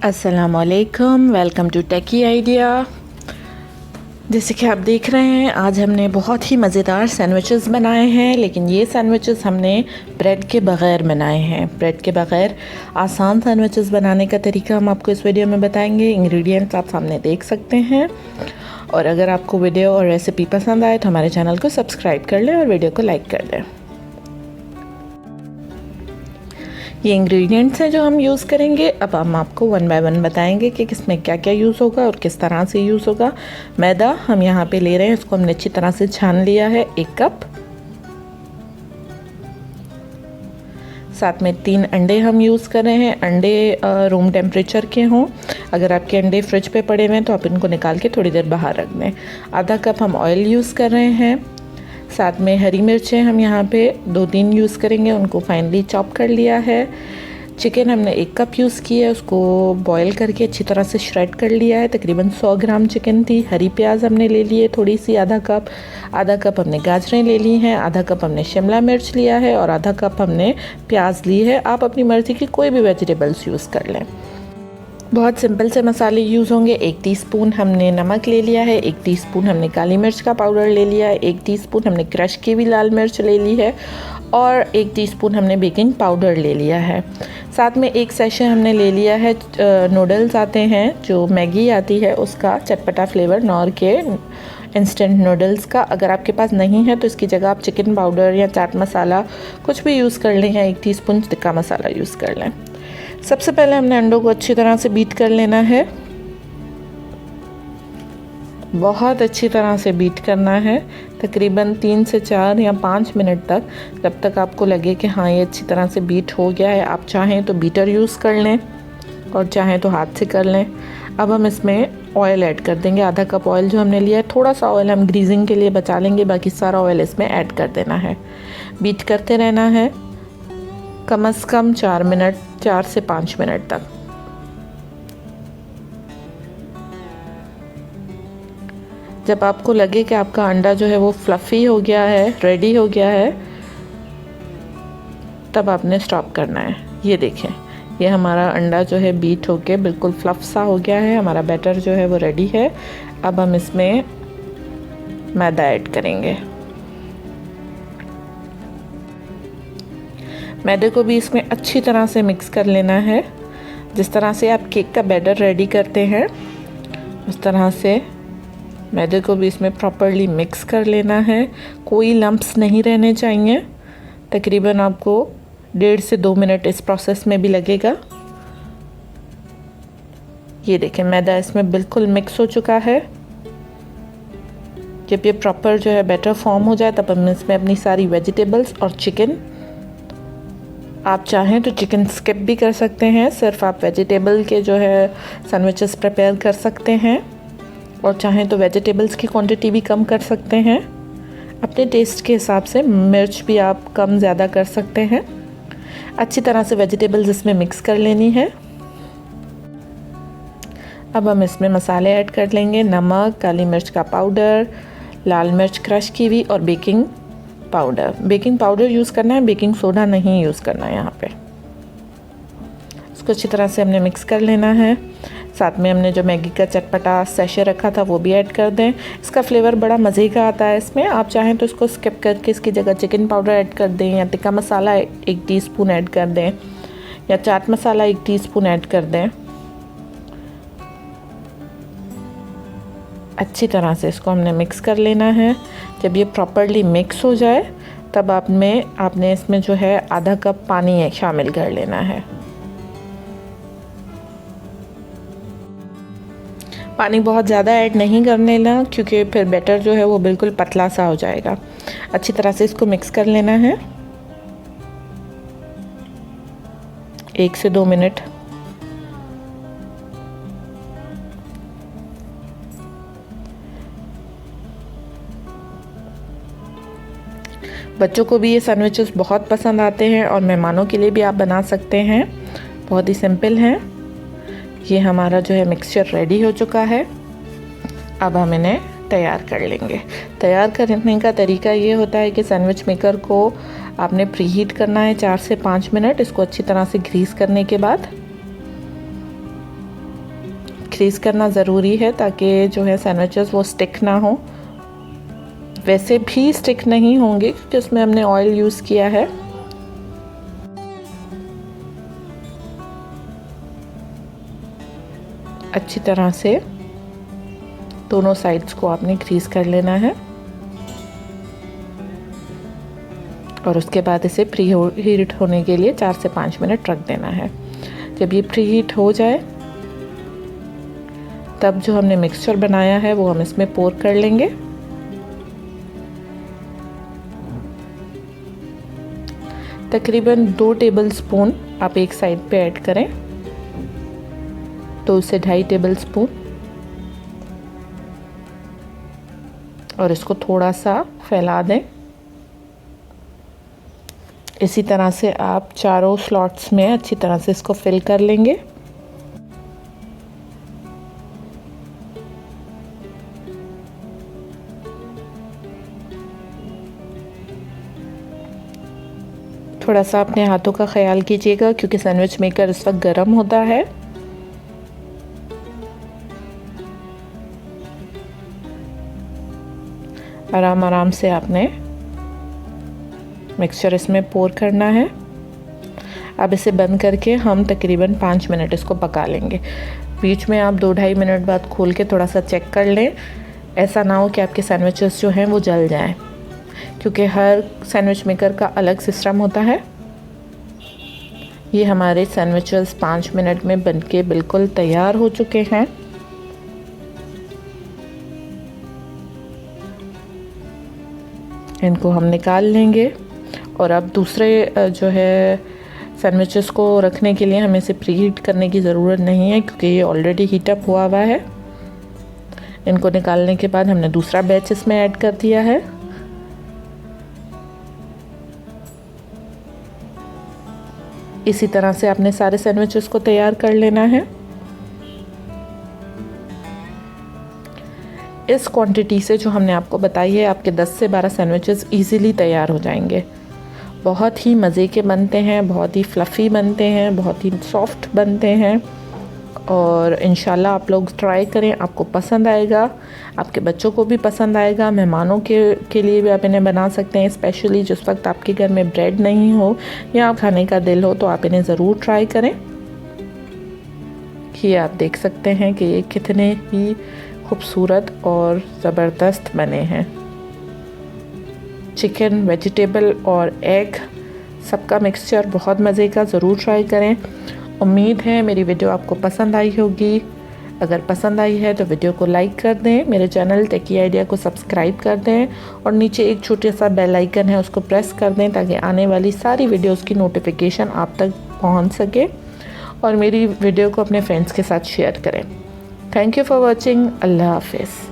अस्सलामुअलैकुम, welcome to techy idea. जैसे कि आप देख रहे हैं, आज हमने बहुत ही मज़ेदार सैंडविचेस बनाए हैं, लेकिन ये सैंडविचेस हमने ब्रेड के बग़ैर बनाए हैं। ब्रेड के बग़ैर आसान सैंडविचेस बनाने का तरीका हम आपको इस वीडियो में बताएंगे। इंग्रेडिएंट्स आप सामने देख सकते हैं, और अगर आपको वीडियो और रेसिपी पसंद आए तो हमारे चैनल को सब्सक्राइब कर लें और वीडियो को लाइक कर दें। ये इंग्रेडिएंट्स हैं जो हम यूज़ करेंगे। अब हम आपको वन बाय वन बताएंगे कि किसमें क्या क्या यूज़ होगा और किस तरह से यूज़ होगा। मैदा हम यहाँ पे ले रहे हैं, इसको हमने अच्छी तरह से छान लिया है, 1 कप। साथ में 3 अंडे हम यूज़ कर रहे हैं। अंडे रूम टेम्परेचर के हों। अगर आपके अंडे फ्रिज पे पड़े हुए हैं तो आप इनको निकाल के थोड़ी देर बाहर रख दें। आधा कप हम ऑयल यूज़ कर रहे हैं। साथ में हरी मिर्चें हम यहाँ पे 2-3 यूज़ करेंगे, उनको फाइनली चॉप कर लिया है। चिकन हमने 1 कप यूज़ किया है, उसको बॉईल करके अच्छी तरह से श्रेड कर लिया है। तकरीबन 100 ग्राम चिकन थी। हरी प्याज हमने ले ली है थोड़ी सी, आधा कप हमने गाजरें ले ली हैं, आधा कप हमने शिमला मिर्च लिया है और आधा कप हमने प्याज ली है। आप अपनी मर्ज़ी की कोई भी वेजिटेबल्स यूज़ कर लें। बहुत सिंपल से मसाले यूज़ होंगे। 1 टीस्पून हमने नमक ले लिया है, 1 टीस्पून हमने काली मिर्च का पाउडर ले लिया है, 1 टीस्पून हमने क्रश की हुई लाल मिर्च ले ली है और 1 टीस्पून हमने बेकिंग पाउडर ले लिया है। साथ में 1 सैशे हमने ले लिया है नूडल्स आते हैं, जो मैगी आती है उसका चटपटा फ्लेवर, नॉर के इंस्टेंट नूडल्स का। अगर आपके पास नहीं है तो इसकी जगह आप चिकन पाउडर या चाट मसाला कुछ भी यूज़ कर लें, या 1 टीस्पून टिक्का मसाला यूज़ कर लें। सबसे पहले हमने अंडों को अच्छी तरह से बीट कर लेना है, बहुत अच्छी तरह से बीट करना है, तकरीबन 3 से 4 या 5 मिनट तक, जब तक आपको लगे कि हाँ ये अच्छी तरह से बीट हो गया है। आप चाहें तो बीटर यूज़ कर लें और चाहें तो हाथ से कर लें। अब हम इसमें ऑयल ऐड कर देंगे। आधा कप ऑयल जो हमने लिया है, थोड़ा सा ऑयल हम ग्रीजिंग के लिए बचा लेंगे, बाकी सारा ऑयल इसमें ऐड कर देना है। बीट करते रहना है कम से कम 4 से 5 मिनट तक। जब आपको लगे कि आपका अंडा जो है वो फ्लफ़ी हो गया है, रेडी हो गया है, तब आपने स्टॉप करना है। ये देखें, ये हमारा अंडा जो है बीट होके बिल्कुल फ्लफ़ सा हो गया है। हमारा बैटर जो है वो रेडी है। अब हम इसमें मैदा ऐड करेंगे। मैदे को भी इसमें अच्छी तरह से मिक्स कर लेना है। जिस तरह से आप केक का बैटर रेडी करते हैं, उस तरह से मैदे को भी इसमें प्रॉपरली मिक्स कर लेना है। कोई लम्प्स नहीं रहने चाहिए। तकरीबन आपको 1.5 से 2 मिनट इस प्रोसेस में भी लगेगा। ये देखें, मैदा इसमें बिल्कुल मिक्स हो चुका है। जब ये प्रॉपर जो है बैटर फॉर्म हो जाए, तब हम इसमें अपनी सारी वेजिटेबल्स और चिकन, आप चाहें तो चिकन स्किप भी कर सकते हैं, सिर्फ आप वेजिटेबल के जो है सैंडविचेस प्रिपेयर कर सकते हैं, और चाहें तो वेजिटेबल्स की क्वांटिटी भी कम कर सकते हैं। अपने टेस्ट के हिसाब से मिर्च भी आप कम ज़्यादा कर सकते हैं। अच्छी तरह से वेजिटेबल्स इसमें मिक्स कर लेनी है। अब हम इसमें मसाले ऐड कर लेंगे। नमक, काली मिर्च का पाउडर, लाल मिर्च क्रश की हुई और baking powder. Baking powder use करना है, बेकिंग सोडा नहीं यूज़ करना है यहाँ पे। इसको अच्छी तरह से हमने मिक्स कर लेना है। साथ में हमने जो मैगी का चटपटा सैशे रखा था वो भी ऐड कर दें। इसका फ्लेवर बड़ा मज़े का आता है इसमें। आप चाहें तो इसको स्किप करके इसकी जगह चिकन पाउडर ऐड कर दें, या टिक्का मसाला 1 टीस्पून ऐड कर दें, या चाट मसाला 1 टीस्पून ऐड कर दें। अच्छी तरह से इसको हमने मिक्स कर लेना है। जब ये प्रॉपरली मिक्स हो जाए, तब आपने इसमें जो है आधा कप पानी शामिल कर लेना है। पानी बहुत ज़्यादा ऐड नहीं कर लेना, क्योंकि फिर बैटर जो है वो बिल्कुल पतला सा हो जाएगा। अच्छी तरह से इसको मिक्स कर लेना है 1 से 2 मिनट। बच्चों को भी ये सैंडविचेस बहुत पसंद आते हैं, और मेहमानों के लिए भी आप बना सकते हैं। बहुत ही सिंपल हैं। ये हमारा जो है मिक्सचर रेडी हो चुका है। अब हम इन्हें तैयार कर लेंगे। तैयार करने का तरीका ये होता है कि सैंडविच मेकर को आपने प्रीहीट करना है 4 से 5 मिनट। इसको अच्छी तरह से ग्रीस करने के बाद डिक्रीज़ करना ज़रूरी है ताकि जो है सैंडविचेस वो स्टिक ना हो। वैसे भी स्टिक नहीं होंगे क्योंकि उसमें हमने ऑयल यूज़ किया है। अच्छी तरह से दोनों साइड्स को आपने ग्रीस कर लेना है और उसके बाद इसे प्री हीट होने के लिए 4 से 5 मिनट रख देना है। जब ये प्री हीट हो जाए तब जो हमने मिक्सचर बनाया है वो हम इसमें पोर कर लेंगे। तकरीबन 2 टेबलस्पून आप एक साइड पे ऐड करें, 2 से 2.5 टेबलस्पून, और इसको थोड़ा सा फैला दें। इसी तरह से आप चारों स्लॉट्स में अच्छी तरह से इसको फिल कर लेंगे। थोड़ा सा अपने हाथों का ख्याल कीजिएगा क्योंकि सैंडविच मेकर इस वक्त गर्म होता है। आराम आराम से आपने मिक्सचर इसमें पोर करना है। अब इसे बंद करके हम तकरीबन 5 मिनट इसको पका लेंगे। बीच में आप 2-2.5 मिनट बाद खोल के थोड़ा सा चेक कर लें। ऐसा ना हो कि आपके सैंडविचेस जो हैं वो जल जाएं, क्योंकि हर सैंडविच मेकर का अलग सिस्टम होता है। ये हमारे सैंडविचेस 5 मिनट में बनके बिल्कुल तैयार हो चुके हैं। इनको हम निकाल लेंगे और अब दूसरे जो है सैंडविचेस को रखने के लिए हमें इसे प्री हीट करने की ज़रूरत नहीं है क्योंकि ये ऑलरेडी हीट अप हुआ हुआ है। इनको निकालने के बाद हमने दूसरा बैच इसमें ऐड कर दिया है। इसी तरह से आपने सारे सैंडविचेस को तैयार कर लेना है। इस क्वांटिटी से जो हमने आपको बताई है आपके 10 से 12 सैंडविचेस इजीली तैयार हो जाएंगे। बहुत ही मज़े के बनते हैं, बहुत ही फ्लफ़ी बनते हैं, बहुत ही सॉफ्ट बनते हैं और इंशाल्लाह आप लोग ट्राई करें, आपको पसंद आएगा, आपके बच्चों को भी पसंद आएगा। मेहमानों के लिए भी आप इन्हें बना सकते हैं, स्पेशली जिस वक्त आपके घर में ब्रेड नहीं हो या खाने का दिल हो तो आप इन्हें ज़रूर ट्राई करें। ये आप देख सकते हैं कि ये कितने ही खूबसूरत और ज़बरदस्त बने हैं। चिकन, वेजिटेबल और एग सबका मिक्सचर बहुत मज़े का, ज़रूर ट्राई करें। उम्मीद है मेरी वीडियो आपको पसंद आई होगी। अगर पसंद आई है तो वीडियो को लाइक कर दें, मेरे चैनल टेकी आइडिया को सब्सक्राइब कर दें और नीचे एक छोटा सा बेल आइकन है उसको प्रेस कर दें ताकि आने वाली सारी वीडियोस की नोटिफिकेशन आप तक पहुंच सके और मेरी वीडियो को अपने फ्रेंड्स के साथ शेयर करें। Thank you for watching. Allah हाफिज़।